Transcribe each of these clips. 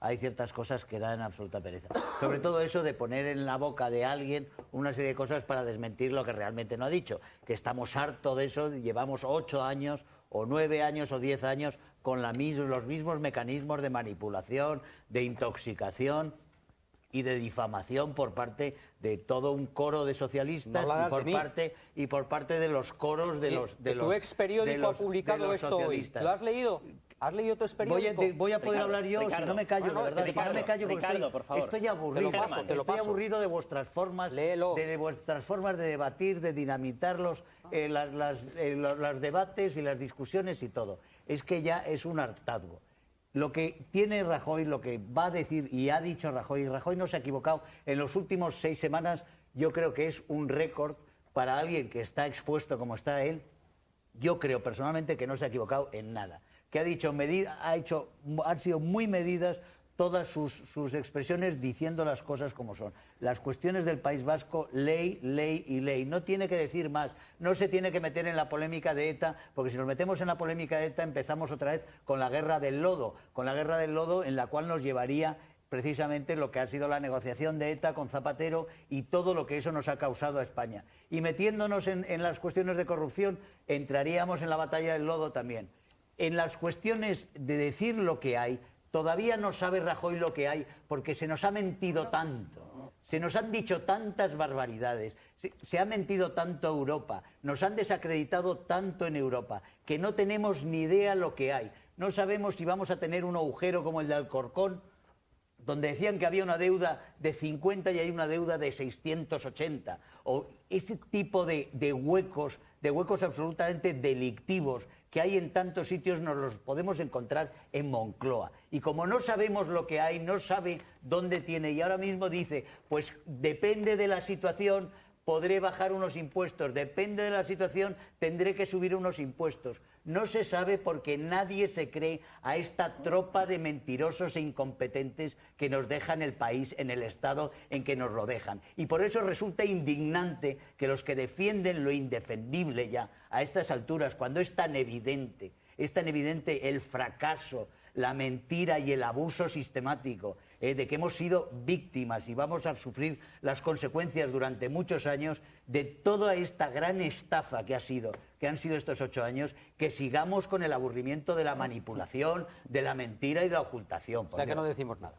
hay ciertas cosas que dan absoluta pereza. Sobre todo eso de poner en la boca de alguien una serie de cosas para desmentir lo que realmente no ha dicho. Que estamos hartos de eso, llevamos 8 años o 9 años o 10 años con los mismos mecanismos de manipulación, de intoxicación y de difamación por parte de todo un coro de socialistas y por parte de los coros de los tu ex periódico ha publicado esto hoy. ¿Lo has leído? ¿Has leído tu periódico? Voy a poder hablar yo, si no me callo, de verdad. Si no me callo, porque estoy aburrido. Estoy aburrido de vuestras formas, de debatir, de dinamitar los debates y las discusiones y todo. Es que ya es un hartazgo. Lo que tiene Rajoy, lo que va a decir y ha dicho Rajoy, y Rajoy no se ha equivocado, en los últimos 6 semanas yo creo que es un récord para alguien que está expuesto como está él. Yo creo personalmente que no se ha equivocado en nada. Que ha dicho, han sido muy medidas todas sus expresiones diciendo las cosas como son. Las cuestiones del País Vasco, ley, ley y ley. No tiene que decir más, no se tiene que meter en la polémica de ETA, porque si nos metemos en la polémica de ETA empezamos otra vez con la guerra del lodo, en la cual nos llevaría precisamente lo que ha sido la negociación de ETA con Zapatero y todo lo que eso nos ha causado a España. Y metiéndonos en las cuestiones de corrupción, entraríamos en la batalla del lodo también. En las cuestiones de decir lo que hay, todavía no sabe Rajoy lo que hay, porque se nos ha mentido tanto, se nos han dicho tantas barbaridades, se ha mentido tanto a Europa, nos han desacreditado tanto en Europa, que no tenemos ni idea lo que hay. No sabemos si vamos a tener un agujero como el de Alcorcón, donde decían que había una deuda de 50 y hay una deuda de 680, o ese tipo de huecos absolutamente delictivos que hay en tantos sitios, nos los podemos encontrar en Moncloa. Y como no sabemos lo que hay, no sabe dónde tiene, y ahora mismo dice, pues depende de la situación, podré bajar unos impuestos, depende de la situación, tendré que subir unos impuestos. No se sabe porque nadie se cree a esta tropa de mentirosos e incompetentes que nos dejan el país en el estado en que nos lo dejan. Y por eso resulta indignante que los que defienden lo indefendible ya a estas alturas, cuando es tan evidente el fracaso, la mentira y el abuso sistemático de que hemos sido víctimas y vamos a sufrir las consecuencias durante muchos años de toda esta gran estafa que han sido estos 8 años, que sigamos con el aburrimiento de la manipulación, de la mentira y de la ocultación. O sea que no decimos nada.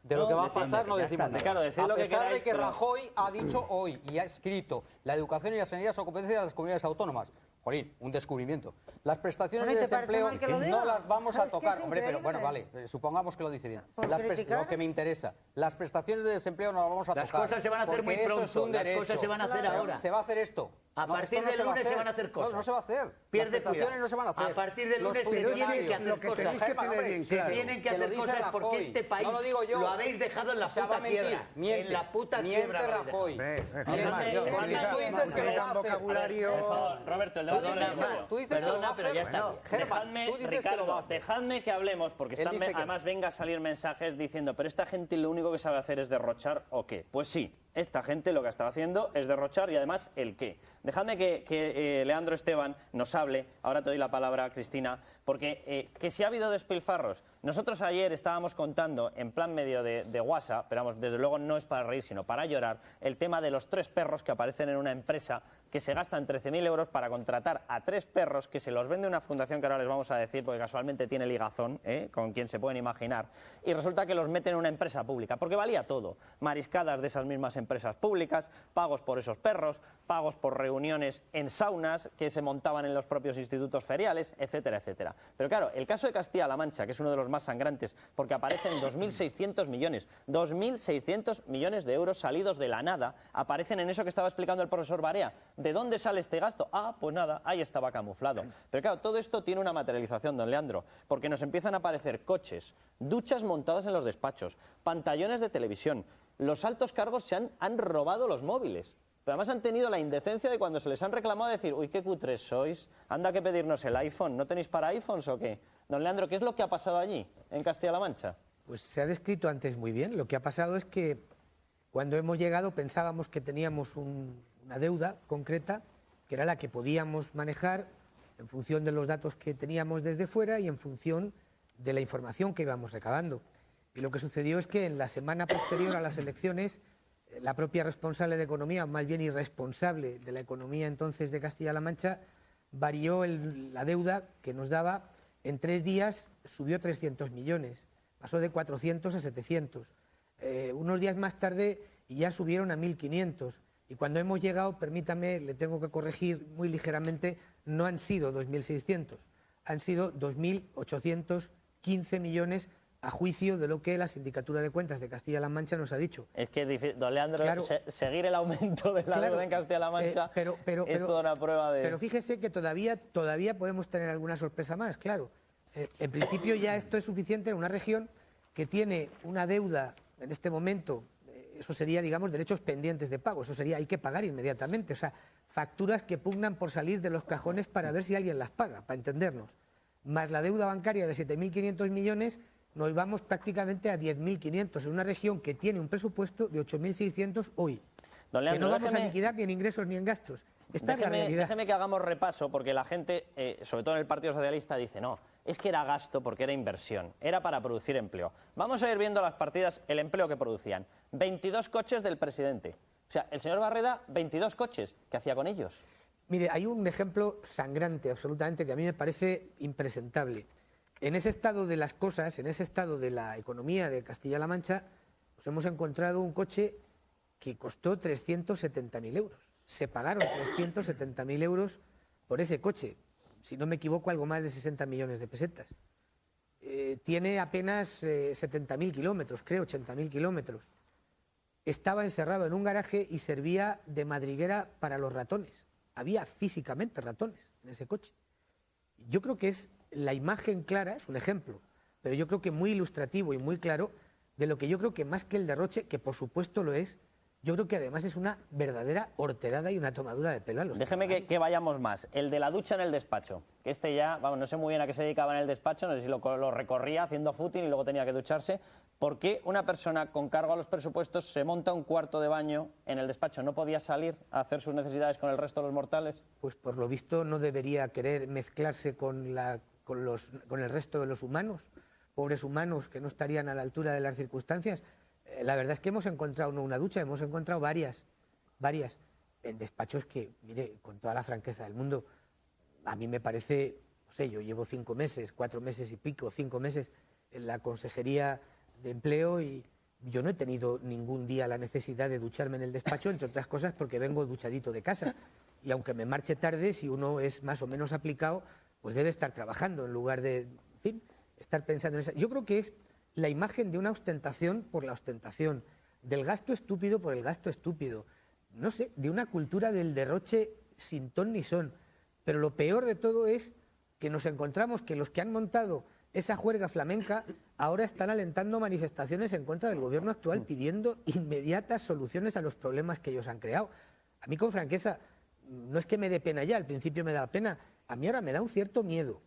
De lo que va a pasar no decimos nada. Claro, a pesar de que Rajoy ha dicho hoy y ha escrito la educación y la sanidad son competencia de las comunidades autónomas. Jolín, un descubrimiento. Las prestaciones de desempleo no las vamos a tocar. Hombre, pero bueno, vale, supongamos que lo dice bien. Lo que me interesa, las prestaciones de desempleo no las vamos a tocar. Las cosas se van a hacer muy pronto, las cosas se van a hacer ahora. ¿Se va a hacer esto? A partir del lunes se van a hacer cosas. No se va a hacer. Pierde las prestaciones no se van a hacer. A partir del lunes se tienen que hacer cosas. Se tienen que hacer cosas porque este país lo habéis dejado en la puta quiebra. En la puta quiebra. Miente Rajoy. Tú dices que lo va a hacer. Por favor, Roberto, el debate es serio. Tú dices que lo va a hacer. Pero ya está. Dejadme, Ricardo, dejadme que hablemos, porque además venga a salir mensajes diciendo, pero esta gente lo único que sabe hacer es derrochar o qué. Pues sí, esta gente lo que está haciendo es derrochar y además el qué. Dejadme que Leandro Esteban nos hable, ahora te doy la palabra, Cristina, porque que si ha habido despilfarros, nosotros ayer estábamos contando en plan medio de WhatsApp, pero vamos, desde luego no es para reír, sino para llorar, el tema de los 3 perros que aparecen en una empresa que se gastan 13.000 euros para contratar a 3 perros que se los vende una fundación que ahora les vamos a decir, porque casualmente tiene ligazón, con quien se pueden imaginar, y resulta que los meten en una empresa pública, porque valía todo, mariscadas de esas mismas empresas públicas, pagos por esos perros, pagos por reuniones en saunas que se montaban en los propios institutos feriales, etcétera, etcétera. Pero claro, el caso de Castilla-La Mancha, que es uno de los más sangrantes, porque aparecen 2.600 millones de euros salidos de la nada, aparecen en eso que estaba explicando el profesor Barea. ¿De dónde sale este gasto? Ah, pues nada, ahí estaba camuflado. Pero claro, todo esto tiene una materialización, don Leandro, porque nos empiezan a aparecer coches, duchas montadas en los despachos, pantallones de televisión. Los altos cargos se han robado los móviles. Pero además han tenido la indecencia de cuando se les han reclamado decir, uy, qué cutres sois, anda que pedirnos el iPhone, ¿no tenéis para iPhones o qué? Don Leandro, ¿qué es lo que ha pasado allí, en Castilla-La Mancha? Pues se ha descrito antes muy bien. Lo que ha pasado es que cuando hemos llegado pensábamos que teníamos una deuda concreta, que era la que podíamos manejar en función de los datos que teníamos desde fuera y en función de la información que íbamos recabando. Y lo que sucedió es que en la semana posterior a las elecciones, la propia responsable de Economía, más bien irresponsable de la economía entonces de Castilla-La Mancha, varió la deuda que nos daba. En 3 días subió 300 millones, pasó de 400 a 700. Unos días más tarde ya subieron a 1.500. Y cuando hemos llegado, permítame, le tengo que corregir muy ligeramente, no han sido 2.600, han sido 2.815 millones a juicio de lo que la Sindicatura de Cuentas de Castilla-La Mancha nos ha dicho. Es que es difícil, don Leandro, claro, seguir el aumento de la deuda en Castilla-La Mancha es toda una prueba de... Pero fíjese que todavía podemos tener alguna sorpresa más, claro. En principio ya esto es suficiente en una región que tiene una deuda en este momento, eso sería, digamos, derechos pendientes de pago, eso sería, hay que pagar inmediatamente, o sea, facturas que pugnan por salir de los cajones para ver si alguien las paga, para entendernos. Más la deuda bancaria de 7.500 millones, nos vamos prácticamente a 10.500 en una región que tiene un presupuesto de 8.600 hoy. Don Leandro, que no vamos a liquidar ni en ingresos ni en gastos. Esta es la realidad. Déjeme que hagamos repaso, porque la gente, sobre todo en el Partido Socialista, dice no, es que era gasto porque era inversión, era para producir empleo. Vamos a ir viendo las partidas, el empleo que producían. 22 coches del presidente. O sea, el señor Barreda, 22 coches. ¿Qué hacía con ellos? Mire, hay un ejemplo sangrante absolutamente que a mí me parece impresentable. En ese estado de las cosas, en ese estado de la economía de Castilla-La Mancha, nos hemos encontrado un coche que costó 370.000 euros. Se pagaron 370.000 euros por ese coche. Si no me equivoco, algo más de 60 millones de pesetas. Tiene apenas 70.000 kilómetros, creo, 80.000 kilómetros. Estaba encerrado en un garaje y servía de madriguera para los ratones. Había físicamente ratones en ese coche. Yo creo que es la imagen clara, es un ejemplo, pero yo creo que muy ilustrativo y muy claro de lo que yo creo que más que el derroche, que por supuesto lo es, yo creo que además es una verdadera horterada y una tomadura de pelo a los Déjeme que vayamos más. El de la ducha en el despacho, que este ya, vamos, no sé muy bien a qué se dedicaba en el despacho, no sé si lo recorría haciendo footing y luego tenía que ducharse. ¿Por qué una persona con cargo a los presupuestos se monta un cuarto de baño en el despacho? ¿No podía salir a hacer sus necesidades con el resto de los mortales? Pues por lo visto no debería querer mezclarse con el resto de los humanos, pobres humanos que no estarían a la altura de las circunstancias. La verdad es que hemos encontrado no una ducha, hemos encontrado varias, en despachos que, mire, con toda la franqueza del mundo, a mí me parece, no sé, yo llevo 5 meses, 4 meses y pico, 5 meses en la Consejería de Empleo y yo no he tenido ningún día la necesidad de ducharme en el despacho, entre otras cosas porque vengo duchadito de casa. Y aunque me marche tarde, si uno es más o menos aplicado, pues debe estar trabajando en lugar de, en fin, estar pensando en eso. Yo creo que es la imagen de una ostentación por la ostentación, del gasto estúpido por el gasto estúpido, no sé, de una cultura del derroche sin ton ni son. Pero lo peor de todo es que nos encontramos que los que han montado esa juerga flamenca ahora están alentando manifestaciones en contra del gobierno actual pidiendo inmediatas soluciones a los problemas que ellos han creado. A mí, con franqueza, no es que me dé pena ya, al principio me daba pena, a mí ahora me da un cierto miedo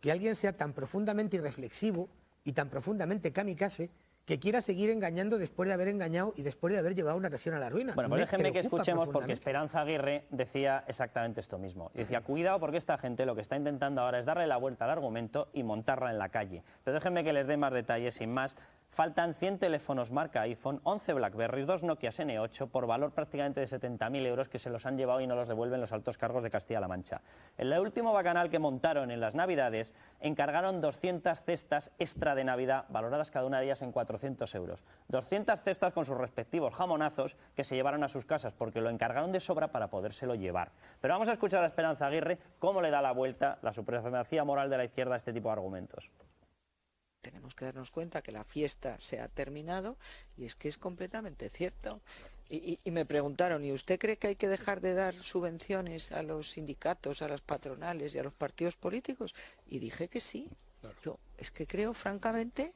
que alguien sea tan profundamente irreflexivo y tan profundamente kamikaze que quiera seguir engañando después de haber engañado y después de haber llevado a una región a la ruina. Bueno, pues déjenme que escuchemos, porque Esperanza Aguirre decía exactamente esto mismo. Y decía, cuidado porque esta gente lo que está intentando ahora es darle la vuelta al argumento y montarla en la calle. Pero déjenme que les dé más detalles, sin más. Faltan 100 teléfonos marca iPhone, 11 BlackBerry, 2 Nokia N8 por valor prácticamente de 70.000 euros que se los han llevado y no los devuelven los altos cargos de Castilla-La Mancha. En el último bacanal que montaron en las Navidades encargaron 200 cestas extra de Navidad valoradas cada una de ellas en 400 euros. 200 cestas con sus respectivos jamonazos que se llevaron a sus casas porque lo encargaron de sobra para podérselo llevar. Pero vamos a escuchar a Esperanza Aguirre cómo le da la vuelta la supremacía moral de la izquierda a este tipo de argumentos. Tenemos que darnos cuenta que la fiesta se ha terminado y es que es completamente cierto. Y me preguntaron, ¿y usted cree que hay que dejar de dar subvenciones a los sindicatos, a las patronales y a los partidos políticos? Y dije que sí. Claro. Yo es que creo francamente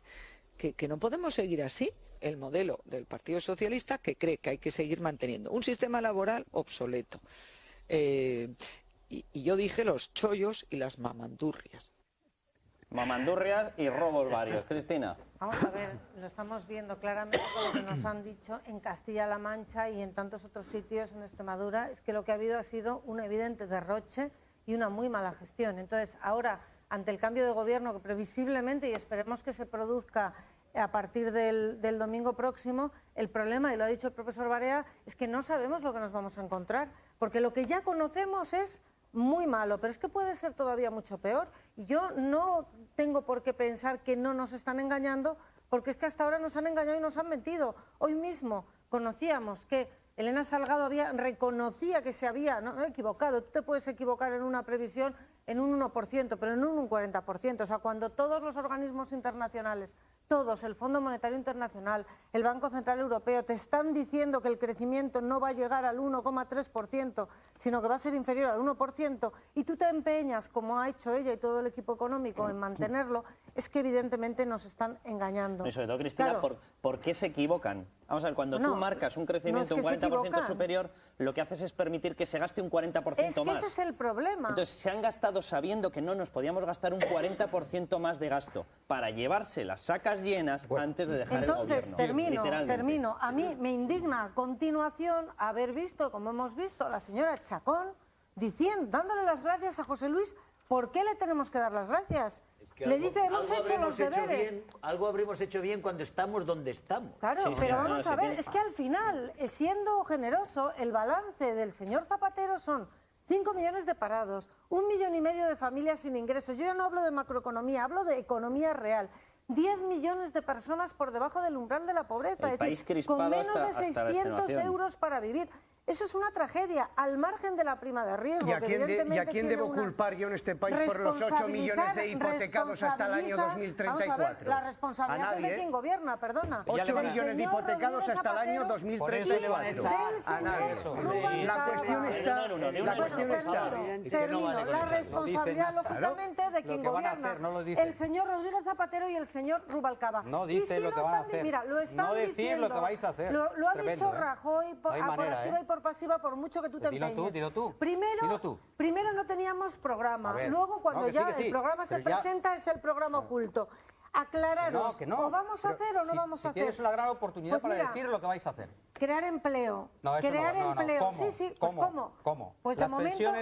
que no podemos seguir así. El modelo del Partido Socialista, que cree que hay que seguir manteniendo un sistema laboral obsoleto. Y yo dije los chollos y las mamandurrias. Mamandurrias y robos varios. Cristina. Vamos a ver, lo estamos viendo claramente con lo que nos han dicho en Castilla-La Mancha y en tantos otros sitios en Extremadura, es que lo que ha habido ha sido un evidente derroche y una muy mala gestión. Entonces, ahora, ante el cambio de gobierno que previsiblemente, y esperemos que se produzca a partir del domingo próximo, el problema, y lo ha dicho el profesor Barea, es que no sabemos lo que nos vamos a encontrar, porque lo que ya conocemos es muy malo, pero es que puede ser todavía mucho peor. Y yo no tengo por qué pensar que no nos están engañando, porque es que hasta ahora nos han engañado y nos han mentido. Hoy mismo conocíamos que Elena Salgado reconocía que se había equivocado. Tú te puedes equivocar en una previsión en un 1%, pero en un 40%. O sea, cuando todos los organismos internacionales, todos, el Fondo Monetario Internacional, el Banco Central Europeo, te están diciendo que el crecimiento no va a llegar al 1,3%, sino que va a ser inferior al 1%, y tú te empeñas, como ha hecho ella y todo el equipo económico, en mantenerlo, es que evidentemente nos están engañando. Y sobre todo, Cristina, claro. ¿por qué se equivocan? Vamos a ver, cuando tú marcas un crecimiento un 40% superior, lo que haces es permitir que se gaste un 40% más. Ese es el problema. Entonces, se han gastado sabiendo que no nos podíamos gastar un 40% más de gasto para llevarse las sacas llenas antes de dejar el gobierno. Entonces, termino. A mí me indigna a continuación haber visto, como hemos visto, a la señora Chacón dándole las gracias a José Luis. ¿Por qué le tenemos que dar las gracias? Le dice, hemos hecho los deberes. Algo habremos hecho bien cuando estamos donde estamos. Claro, sí, pero vamos a ver, es que al final, siendo generoso, el balance del señor Zapatero son 5 millones de parados, 1,5 millones de familias sin ingresos. Yo ya no hablo de macroeconomía, hablo de economía real. 10 millones de personas por debajo del umbral de la pobreza, el país con menos de 600 euros para vivir. Eso es una tragedia, al margen de la prima de riesgo. ¿Y a quién debo culpar yo en este país por los 8 millones de hipotecados hasta el año 2034? Vamos a ver, la responsabilidad es de quien gobierna, perdona. 8 millones de hipotecados hasta el año 2034. A nadie. La cuestión está... Termino. La responsabilidad, lógicamente, de quien gobierna. El señor Rodríguez Zapatero y el señor Rubalcaba. No dice lo que van a hacer. Mira, lo están no decir lo que vais a hacer. Lo ha dicho Rajoy por activa y por pasiva, por mucho que tú te empeñes. Dilo tú. Primero no teníamos programa. Luego, cuando el programa se presenta, es el programa oculto. Aclararos, o vamos a hacer o no vamos a hacer. Tienes una gran oportunidad para decir lo que vais a hacer. Crear empleo. Crear empleo. ¿Cómo? Sí, pues ¿cómo? ¿Cómo? Pues de momento,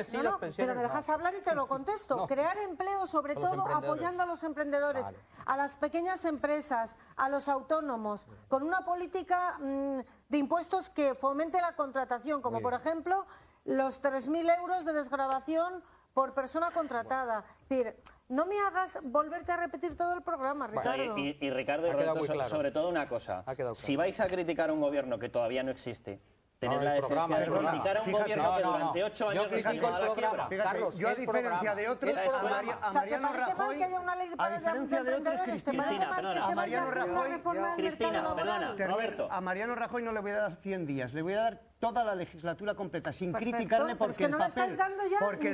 pero me dejas hablar y te lo contesto. Crear empleo, sobre todo apoyando a los emprendedores, a las pequeñas empresas, a los autónomos, con una política de impuestos que fomente la contratación, como por ejemplo los 3.000 euros de desgravación por persona contratada. Es decir, no me hagas volverte a repetir todo el programa, Ricardo. Y Ricardo y Roberto, sobre todo una cosa. Si vais a criticar a un gobierno que todavía no existe, tener la decencia de criticar a un gobierno que durante 8 años nos ha llevado a la quiebra. Carlos, yo a diferencia de otros, a Mariano Rajoy, a diferencia de otros, Cristina, perdona, Roberto. A Mariano Rajoy no le voy a dar 100 días, le voy a dar toda la legislatura completa, sin criticarle porque el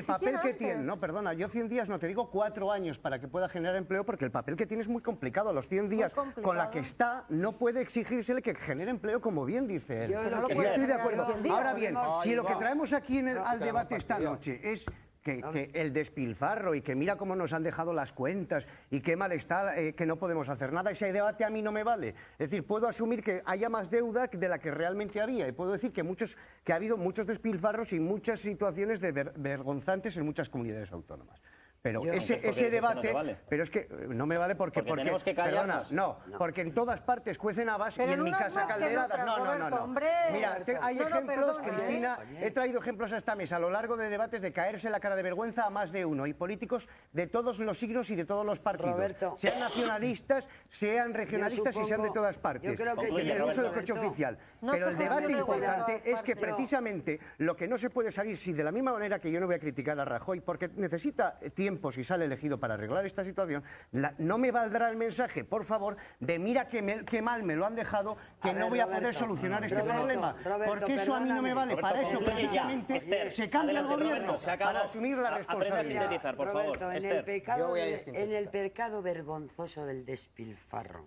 papel que tiene, no, perdona, yo 100 días no, te digo 4 años para que pueda generar empleo, porque el papel que tiene es muy complicado. Los 100 días con la que está, no puede exigírsele que genere empleo, como bien dice él. Estoy de acuerdo. Ahora bien, si lo que traemos aquí al debate esta noche es que el despilfarro y que mira cómo nos han dejado las cuentas y qué mal está, que no podemos hacer nada, ese debate a mí no me vale. Es decir, puedo asumir que haya más deuda de la que realmente había y puedo decir que ha habido muchos despilfarros y muchas situaciones vergonzantes en muchas comunidades autónomas. Pero ese debate, pero es que no me vale porque tenemos que callarnos. Perdona, porque en todas partes cuecen habas y en mi casa calderadas. No. Mira, hay ejemplos, Cristina, he traído ejemplos a esta mesa a lo largo de debates de caerse la cara de vergüenza a más de uno, y políticos de todos los signos y de todos los partidos, Roberto, sean nacionalistas, sean regionalistas y sean de todas partes, en el uso del coche oficial. Pero el debate importante es que precisamente lo que no se puede salir, si de la misma manera que yo no voy a criticar a Rajoy, porque necesita tiempo si sale elegido para arreglar esta situación, no me valdrá el mensaje, por favor, de mira qué mal me lo han dejado, que no voy a poder solucionar este problema. Porque eso a mí no me vale. Para eso precisamente se cambia el gobierno para asumir la responsabilidad. Aprenda a sintetizar, por favor. En el pecado vergonzoso del despilfarro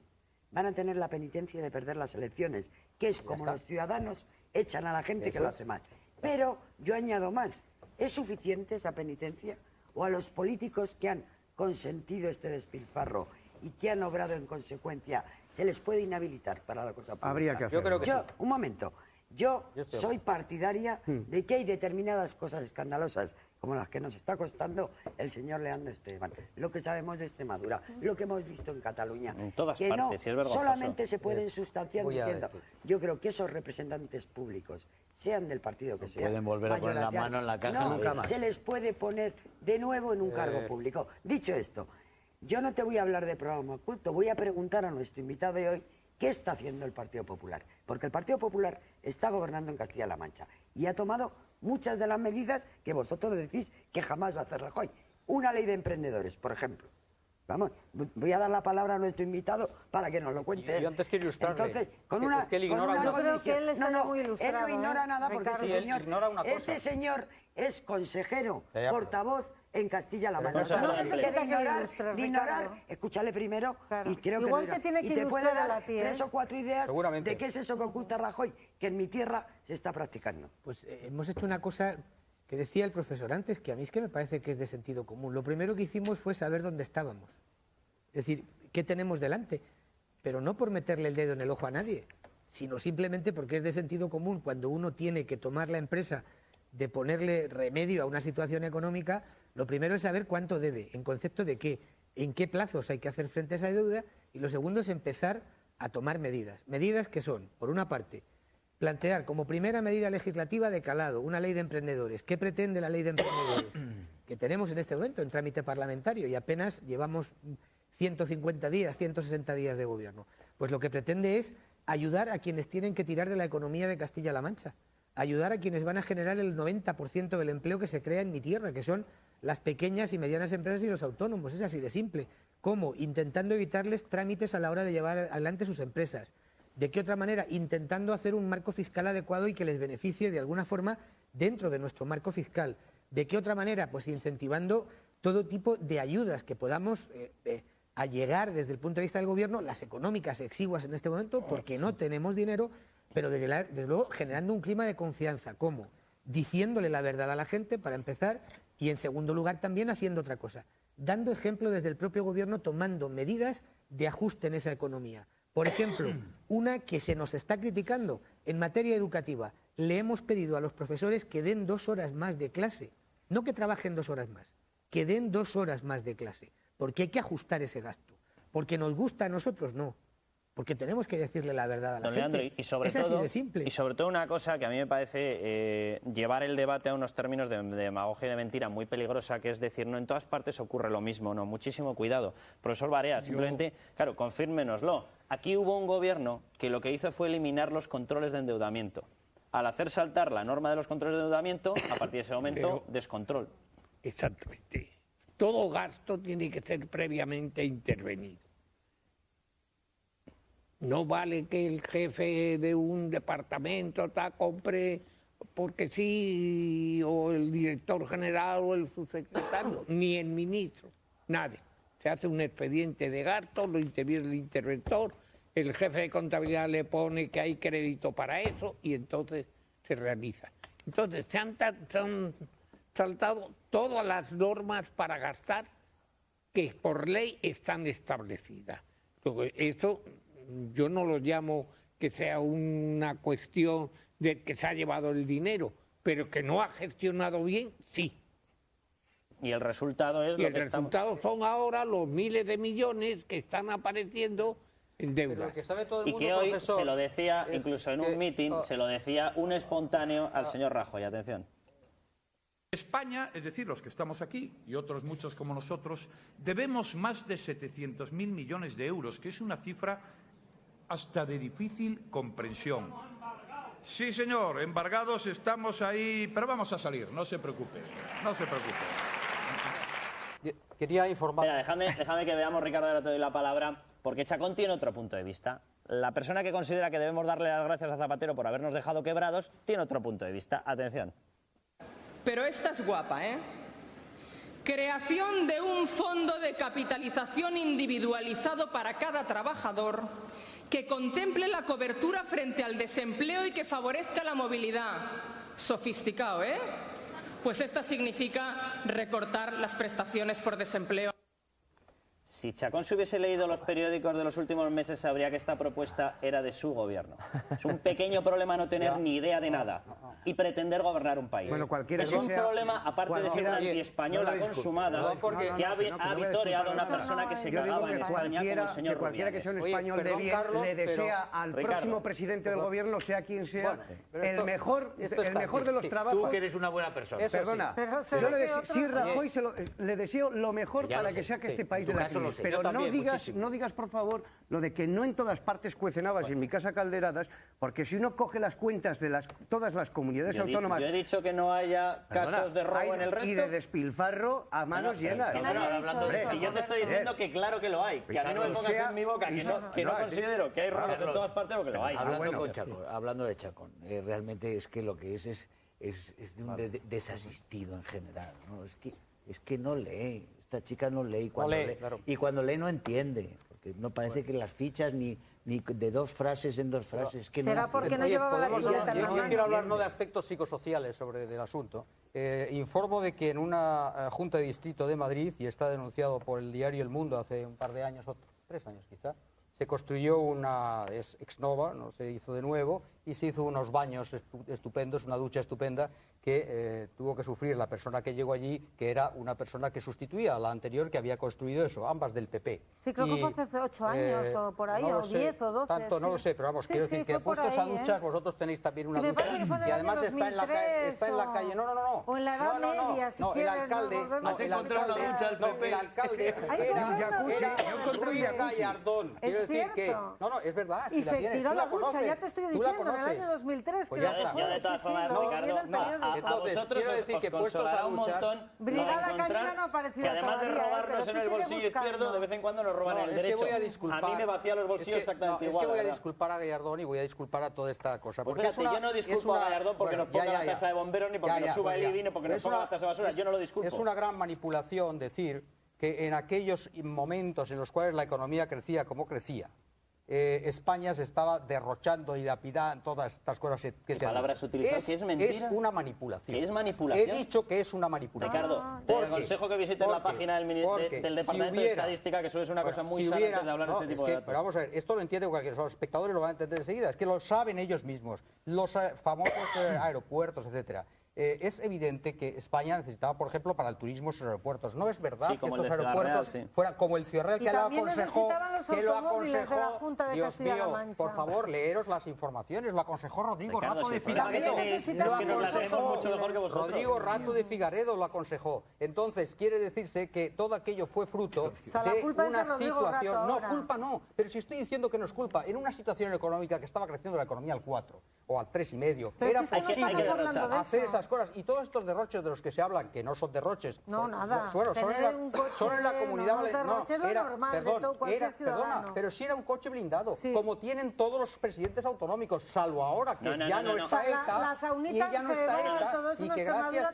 van a tener la penitencia de perder las elecciones, que es como los ciudadanos echan a la gente que lo hace mal. Pero yo añado más, ¿es suficiente esa penitencia? ¿O a los políticos que han consentido este despilfarro y que han obrado en consecuencia se les puede inhabilitar para la cosa pública? Habría que hacerlo. Yo creo que sí. Un momento, yo soy partidaria de que hay determinadas cosas escandalosas como las que nos está costando el señor Leandro Esteban, lo que sabemos de Extremadura, lo que hemos visto en Cataluña. En todas que partes, no si es vergonzoso. solamente se pueden sustanciar diciendo, yo creo que esos representantes públicos, sean del partido que sea, pueden volver a poner la mano en la caja nunca más. Se les puede poner de nuevo en un cargo público. Dicho esto, yo no te voy a hablar de programa oculto, voy a preguntar a nuestro invitado de hoy qué está haciendo el Partido Popular. Porque el Partido Popular está gobernando en Castilla-La Mancha y ha tomado muchas de las medidas que vosotros decís que jamás va a hacer Rajoy. Una ley de emprendedores, por ejemplo. Vamos, voy a dar la palabra a nuestro invitado para que nos lo cuente. Yo antes quiero ilustrarle. Entonces, con una, es que él ignora yo creo que él está muy ilustrado. Él no ignora nada porque este señor es consejero, portavoz en Castilla-La Mancha. No necesita de ignorar, escúchale primero, claro. y creo Igual que te tiene que y te puede ilustrar dar a ti, 3 o 4 ideas Seguramente. de qué es eso que oculta Rajoy, que en mi tierra se está practicando. Pues hemos hecho una cosa que decía el profesor antes, que a mí es que me parece que es de sentido común. Lo primero que hicimos fue saber dónde estábamos. Es decir, qué tenemos delante, pero no por meterle el dedo en el ojo a nadie, sino simplemente porque es de sentido común cuando uno tiene que tomar la empresa de ponerle remedio a una situación económica. Lo primero es saber cuánto debe, en concepto de qué, en qué plazos hay que hacer frente a esa deuda, y lo segundo es empezar a tomar medidas. Medidas que son, por una parte, plantear como primera medida legislativa de calado una ley de emprendedores. ¿Qué pretende la ley de emprendedores? Que tenemos en este momento en trámite parlamentario y apenas llevamos 150 días, 160 días de gobierno. Pues lo que pretende es ayudar a quienes tienen que tirar de la economía de Castilla-La Mancha, ayudar a quienes van a generar el 90% del empleo que se crea en mi tierra, que son las pequeñas y medianas empresas y los autónomos. Es así de simple. ¿Cómo? Intentando evitarles trámites a la hora de llevar adelante sus empresas. ¿De qué otra manera? Intentando hacer un marco fiscal adecuado y que les beneficie de alguna forma dentro de nuestro marco fiscal. ¿De qué otra manera? Pues incentivando todo tipo de ayudas que podamos allegar desde el punto de vista del gobierno, las económicas exiguas en este momento, porque no tenemos dinero, pero desde luego generando un clima de confianza. ¿Cómo? Diciéndole la verdad a la gente, para empezar, y en segundo lugar también haciendo otra cosa, dando ejemplo desde el propio gobierno, tomando medidas de ajuste en esa economía. Por ejemplo, una que se nos está criticando en materia educativa. Le hemos pedido a los profesores que den 2 horas más de clase, no que trabajen 2 horas más, que den 2 horas más de clase, porque hay que ajustar ese gasto. Porque nos gusta a nosotros, no. Porque tenemos que decirle la verdad a la gente. Leandro, y sobre es así todo, de simple. Y sobre todo una cosa que a mí me parece llevar el debate a unos términos de demagogia y de mentira muy peligrosa, que es decir, no en todas partes ocurre lo mismo, no, muchísimo cuidado. Profesor Barea, simplemente, claro, confírmenoslo. Aquí hubo un gobierno que lo que hizo fue eliminar los controles de endeudamiento. Al hacer saltar la norma de los controles de endeudamiento, a partir de ese momento, descontrol. Exactamente. Todo gasto tiene que ser previamente intervenido. No vale que el jefe de un departamento compre porque sí, o el director general o el subsecretario, ni el ministro, nadie. Se hace un expediente de gasto, lo interviene el interventor, el jefe de contabilidad le pone que hay crédito para eso y entonces se realiza. Entonces se han saltado todas las normas para gastar que por ley están establecidas. Eso yo no lo llamo que sea una cuestión de que se ha llevado el dinero, pero que no ha gestionado bien, sí. Y el resultado es lo que resultado son ahora los miles de millones que están apareciendo en deuda. Y que hoy se lo decía, incluso en un mitin, se lo decía un espontáneo al señor Rajoy. Atención. España, es decir, los que estamos aquí y otros muchos como nosotros, debemos más de 700.000 millones de euros, que es una cifra hasta de difícil comprensión. Sí, señor, embargados estamos ahí, pero vamos a salir, no se preocupe, no se preocupe. Quería informar... Mira, déjame que veamos, Ricardo, ahora te doy la palabra, porque Chacón tiene otro punto de vista. La persona que considera que debemos darle las gracias a Zapatero por habernos dejado quebrados tiene otro punto de vista. Atención. Pero esta es guapa, ¿eh? Creación de un fondo de capitalización individualizado para cada trabajador que contemple la cobertura frente al desempleo y que favorezca la movilidad. Sofisticado, ¿eh? Pues esta significa recortar las prestaciones por desempleo. Si Chacón se hubiese leído los periódicos de los últimos meses, sabría que esta propuesta era de su gobierno. Es un pequeño problema no tener ni idea de nada y pretender gobernar un país. Bueno, es un problema, aparte de ser una antiespañola consumada, que ha vitoreado a una persona que se cagaba en España como el señor cualquiera que sea un español de bien le desea al próximo presidente del gobierno, sea quien sea, el mejor de los trabajos. Tú que eres una buena persona. Perdona, yo Rajoy le deseo lo mejor para que saque este país de la crisis. Pero no digas, por favor, lo de que no en todas partes cuecen habas y en mi casa calderadas, porque si uno coge las cuentas de todas las comunidades autónomas... Yo he dicho que no haya casos de robo en el resto. Y de despilfarro a manos llenas. Si yo te estoy diciendo que claro que lo hay, que a mí no me pongas en mi boca, que no considero que hay robos en todas partes, porque lo hay. Hablando de Chacón, realmente es que lo que es de un desasistido en general, ¿no? Es que no lee. Esta chica no lee y cuando lee no entiende, porque no parece que las fichas ni de dos frases en dos frases. Que ¿Será porque no llevaba la chuleta en la mano? Yo quiero hablar no de aspectos psicosociales sobre el asunto. Informo de que en una Junta de Distrito de Madrid, y está denunciado por el diario El Mundo hace un par de años, 3 años quizá, se construyó una ex nova, no se hizo de nuevo, y se hizo unos baños estupendos, una ducha estupenda que tuvo que sufrir la persona que llegó allí, que era una persona que sustituía a la anterior que había construido eso, ambas del PP. Sí, creo que fue hace 8 años o por ahí, o 10 o 12. Tanto no lo sé, pero vamos, quiero decir que puestos a duchas, vosotros tenéis también una ducha y además está en la calle. No. O en la Edad Media, si quieres. El alcalde era Gallardón. Quiero decir que... No, es verdad. Y se tiró la ducha, ya te estoy diciendo, en el año 2003. Pues ya de todas formas, Ricardo, a vosotros os consolará un montón Brigada Canina no ha aparecido que además de robarnos en el bolsillo izquierdo, de vez en cuando nos roban el derecho. Voy a disculpar. A mí me vacía los bolsillos exactamente igual. Es que voy a disculpar a Gallardón y voy a disculpar a toda esta cosa. Porque yo no disculpo a Gallardón porque nos ponga la tasa de bomberos, ni porque nos suba el IBI, ni porque nos ponga la tasa de basura. Yo no lo disculpo. Es una gran manipulación decir que en aquellos momentos en los cuales la economía crecía como crecía, España se estaba derrochando y lapidando todas estas cosas que se palabras utilizadas, que es mentira. Es una manipulación. ¿Qué es manipulación? He dicho que es una manipulación. Ricardo, te aconsejo que visites la página del Departamento de Estadística, que eso es una cosa muy sana antes de hablar de este tipo de datos. Pero vamos a ver, esto lo entiende cualquiera, los espectadores lo van a entender enseguida, es que lo saben ellos mismos, los famosos aeropuertos, etcétera. Es evidente que España necesitaba, por ejemplo, para el turismo esos aeropuertos. No es verdad que estos aeropuertos fueran como el Ciudad Real, que lo aconsejó, Dios mío, por favor, leeros las informaciones, lo aconsejó Rodrigo Rato de Figaredo. Rodrigo Rato de Figaredo lo aconsejó. Entonces, quiere decirse que todo aquello fue fruto de una situación... No, culpa no, pero si estoy diciendo que no es culpa, en una situación económica que estaba creciendo la economía al 4 o al 3,5, era posible hacer esas cosas. Y todos estos derroches de los que se hablan, que no son derroches, son en la comunidad valenciana. Perdona, pero si era un coche blindado, como tienen todos los presidentes autonómicos, salvo ahora que ya no está ETA, y ya no está ETA, y que gracias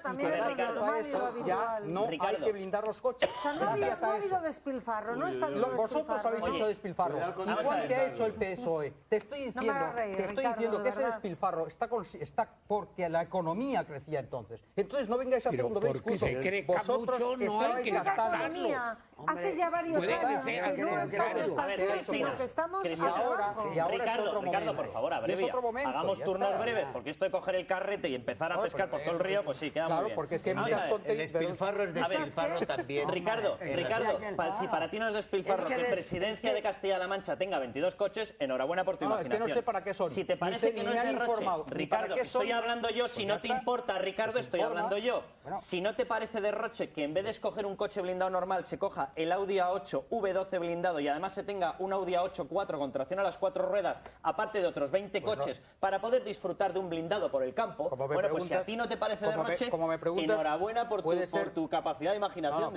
a eso ya no hay que blindar los coches. No ha habido despilfarro, no está habiendo despilfarro. Vosotros habéis hecho despilfarro. Igual que ha hecho el PSOE. Te estoy diciendo que ese despilfarro está porque la economía crecía entonces. Entonces no vengáis a hacer un doble discurso. Vosotros estáis gastando. Hace ya varios años que no estamos sino que estamos y ahora es otro momento. Ricardo, por favor, hagamos turnos breves, porque esto de coger el carrete y empezar a pescar por todo el río, pues sí, queda muy bien. Claro, porque es que hay muchas tonterías. El despilfarro es despilfarro también. Ricardo, si para ti no es despilfarro que Presidencia de Castilla-La Mancha tenga 22 coches, enhorabuena por tu imaginación. Es que no sé para qué son. Si te parece que no es derroche, Ricardo, estoy hablando yo, si no te importa, Ricardo, estoy hablando yo. Si no te parece derroche que en vez de escoger un coche blindado normal se coja el Audi A8 V12 blindado y además se tenga un Audi A8 4 con tracción a las 4 ruedas, aparte de otros 20 coches, para poder disfrutar de un blindado por el campo, bueno, pues si a ti no te parece derroche, enhorabuena por tu capacidad de imaginación.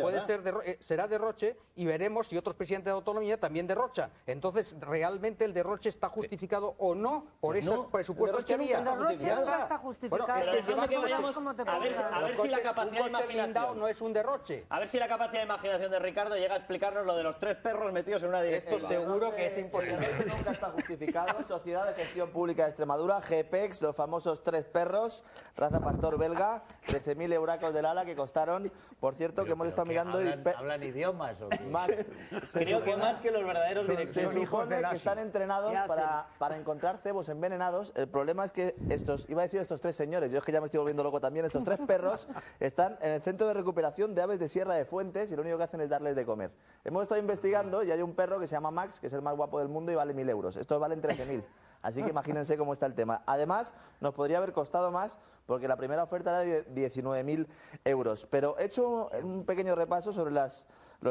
Será derroche y veremos si otros presidentes de autonomía también derrochan. Entonces, ¿realmente el derroche está justificado o no por esos presupuestos que había? El derroche nunca está justificado. A ver si la capacidad de imaginación no es un derroche. A ver si la capacidad de imaginación de Ricardo Ricardo llega a explicarnos lo de los 3 perros metidos en una directiva. Esto seguro que es imposible. Esto nunca está justificado. Sociedad de Gestión Pública de Extremadura, GPEX, los famosos 3 perros, raza pastor belga, 13.000 euracos del ala que costaron, por cierto, que hemos estado mirando... ¿Hablan idiomas o qué? Creo que más que los verdaderos directivos. Se supone que están entrenados para encontrar cebos envenenados. El problema es que iba a decir estos 3 señores, yo es que ya me estoy volviendo loco también, estos 3 perros están en el centro de recuperación de aves de Sierra de Fuentes y lo único que hacen es darles de comer. Hemos estado investigando y hay un perro que se llama Max, que es el más guapo del mundo y vale 1.000 euros. Estos valen 13.000. Así que imagínense cómo está el tema. Además, nos podría haber costado más porque la primera oferta era de 19.000 euros. Pero he hecho un pequeño repaso sobre los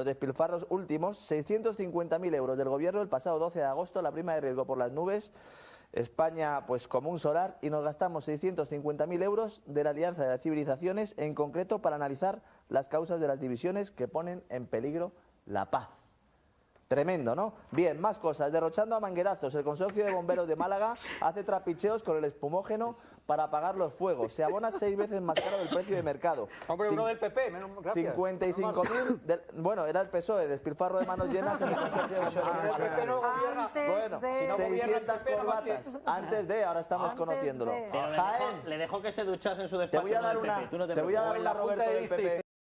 despilfarros últimos. 650.000 euros del gobierno el pasado 12 de agosto, la prima de riesgo por las nubes. España, pues como un solar, y nos gastamos 650.000 euros de la Alianza de las Civilizaciones, en concreto para analizar las causas de las divisiones que ponen en peligro la paz. Tremendo, ¿no? Bien, más cosas. Derrochando a manguerazos, el Consorcio de Bomberos de Málaga hace trapicheos con el espumógeno para apagar los fuegos. Se abona 6 veces más caro del precio de mercado. Hombre, uno del PP, gracias. 55.000... Bueno, era el PSOE, despilfarro de manos llenas en el Consorcio de Bomberos de Málaga. Bueno, 600 corbatas. Antes de, ahora estamos conociéndolo. Le dejó que se duchase en su despacho. Te voy a dar una, Roberto, del PP.